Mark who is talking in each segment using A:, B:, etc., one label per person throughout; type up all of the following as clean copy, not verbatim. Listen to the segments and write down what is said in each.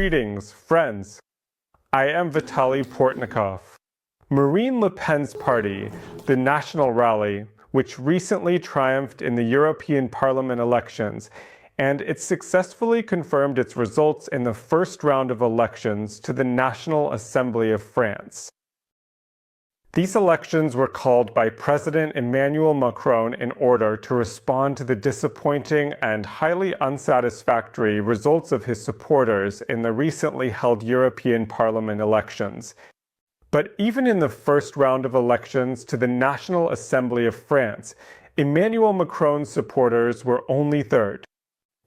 A: Greetings, friends. I am Vitaly Portnikov. Marine Le Pen's party, the National Rally, which recently triumphed in the European Parliament elections, and it successfully confirmed its results in the first round of elections to the National Assembly of France. These elections were called by President Emmanuel Macron in order to respond to the disappointing and highly unsatisfactory results of his supporters in the recently held European Parliament elections. But even in the first round of elections to the National Assembly of France, Emmanuel Macron's supporters were only third.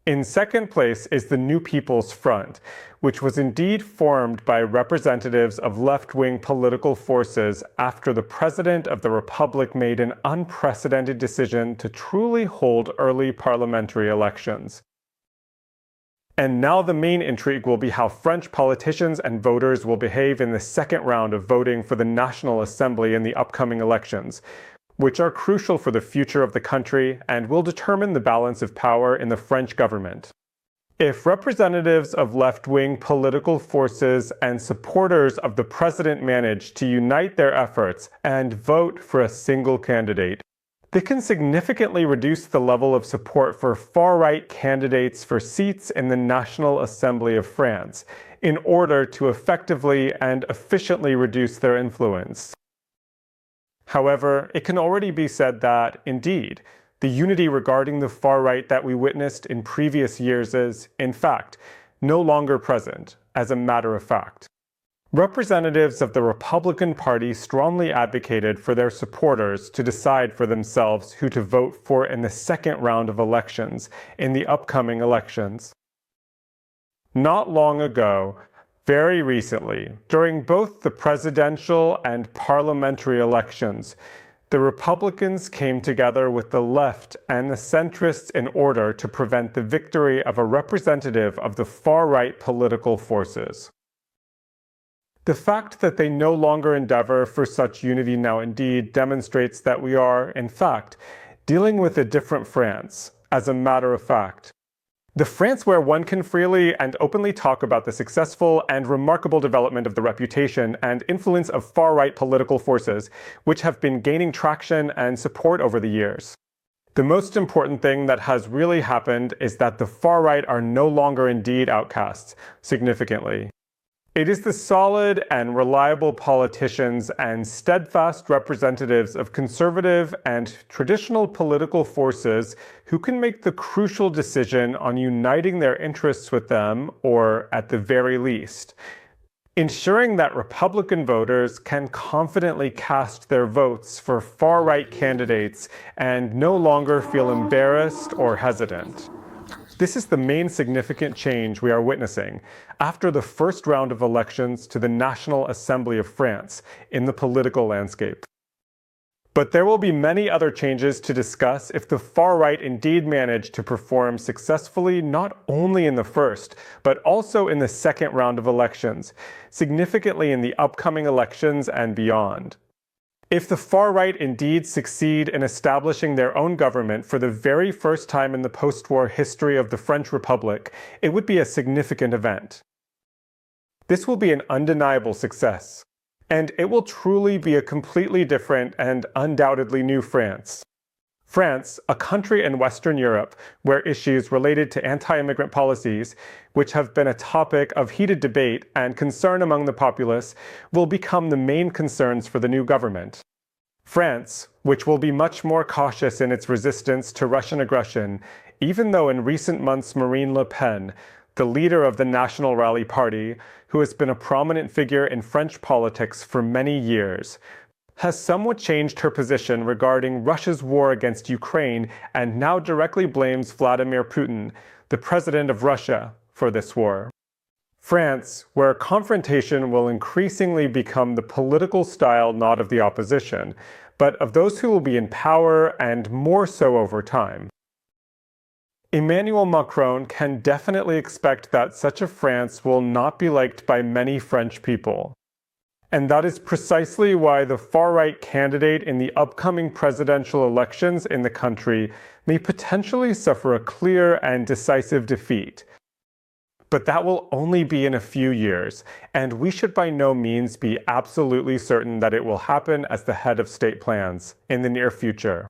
A: In second place is the New People's Front, which was indeed formed by representatives of left-wing political forces after the President of the Republic made an unprecedented decision to truly hold early parliamentary elections. And now the main intrigue will be how French politicians and voters will behave in the second round of voting for the National Assembly in the upcoming elections, which are crucial for the future of the country and will determine the balance of power in the French government. If representatives of left-wing political forces and supporters of the president manage to unite their efforts and vote for a single candidate, they can significantly reduce the level of support for far-right candidates for seats in the National Assembly of France in order to effectively and efficiently reduce their influence. However, it can already be said that, indeed, the unity regarding the far right that we witnessed in previous years is, in fact, no longer present, as a matter of fact. Representatives of the Republican Party strongly advocated for their supporters to decide for themselves who to vote for in the second round of elections in the upcoming elections. Not long ago, very recently, during both the presidential and parliamentary elections, the Republicans came together with the left and the centrists in order to prevent the victory of a representative of the far-right political forces. The fact that they no longer endeavor for such unity now indeed demonstrates that we are, in fact, dealing with a different France, as a matter of fact. The France where one can freely and openly talk about the successful and remarkable development of the reputation and influence of far-right political forces, which have been gaining traction and support over the years. The most important thing that has really happened is that the far-right are no longer indeed outcasts, significantly. It is the solid and reliable politicians and steadfast representatives of conservative and traditional political forces who can make the crucial decision on uniting their interests with them, or at the very least, ensuring that Republican voters can confidently cast their votes for far-right candidates and no longer feel embarrassed or hesitant. This is the main significant change we are witnessing after the first round of elections to the National Assembly of France in the political landscape. But there will be many other changes to discuss if the far right indeed manage to perform successfully not only in the first, but also in the second round of elections, significantly in the upcoming elections and beyond. If the far right indeed succeed in establishing their own government for the very first time in the post-war history of the French Republic, it would be a significant event. This will be an undeniable success, and it will truly be a completely different and undoubtedly new France. France, a country in Western Europe where issues related to anti-immigrant policies, which have been a topic of heated debate and concern among the populace, will become the main concerns for the new government. France, which will be much more cautious in its resistance to Russian aggression, even though in recent months Marine Le Pen, the leader of the National Rally Party, who has been a prominent figure in French politics for many years, has somewhat changed her position regarding Russia's war against Ukraine and now directly blames Vladimir Putin, the president of Russia, for this war. France, where confrontation will increasingly become the political style not of the opposition, but of those who will be in power and more so over time. Emmanuel Macron can definitely expect that such a France will not be liked by many French people. And that is precisely why the far-right candidate in the upcoming presidential elections in the country may potentially suffer a clear and decisive defeat. But that will only be in a few years, and we should by no means be absolutely certain that it will happen as the head of state plans in the near future.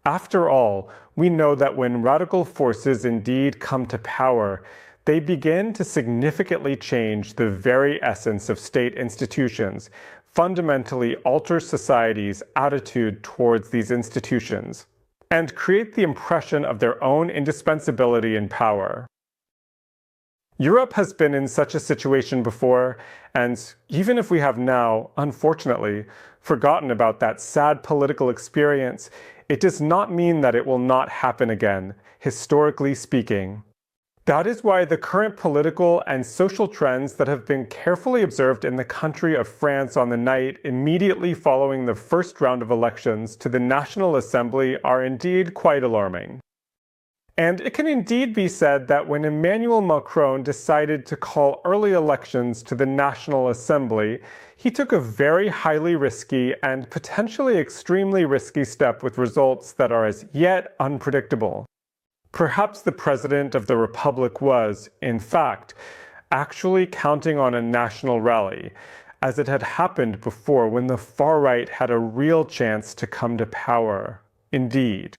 A: After all, we know that when radical forces indeed come to power, they begin to significantly change the very essence of state institutions, fundamentally alter society's attitude towards these institutions, and create the impression of their own indispensability in power. Europe has been in such a situation before, and even if we have now, unfortunately, forgotten about that sad political experience, it does not mean that it will not happen again, historically speaking. That is why the current political and social trends that have been carefully observed in the country of France on the night immediately following the first round of elections to the National Assembly are indeed quite alarming. And it can indeed be said that when Emmanuel Macron decided to call early elections to the National Assembly, he took a very highly risky and potentially extremely risky step with results that are as yet unpredictable. Perhaps the President of the Republic was, in fact, actually counting on a national rally, as it had happened before when the far right had a real chance to come to power. Indeed.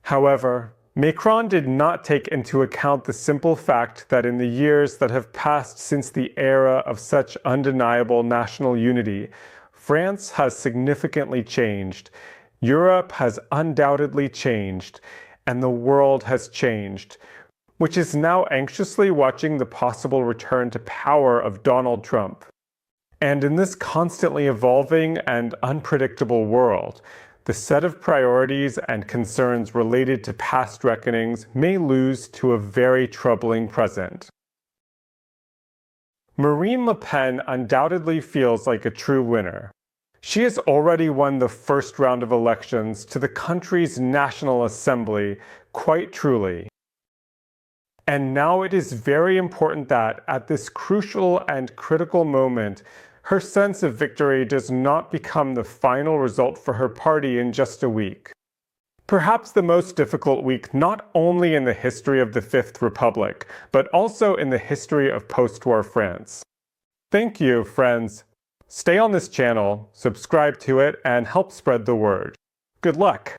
A: However, Macron did not take into account the simple fact that in the years that have passed since the era of such undeniable national unity, France has significantly changed, Europe has undoubtedly changed, and the world has changed, which is now anxiously watching the possible return to power of Donald Trump. And in this constantly evolving and unpredictable world, the set of priorities and concerns related to past reckonings may lose to a very troubling present. Marine Le Pen undoubtedly feels like a true winner. She has already won the first round of elections to the country's National Assembly, quite truly. And now it is very important that, at this crucial and critical moment, her sense of victory does not become the final result for her party in just a week. Perhaps the most difficult week not only in the history of the Fifth Republic, but also in the history of post-war France. Thank you, friends. Stay on this channel, subscribe to it, and help spread the word. Good luck!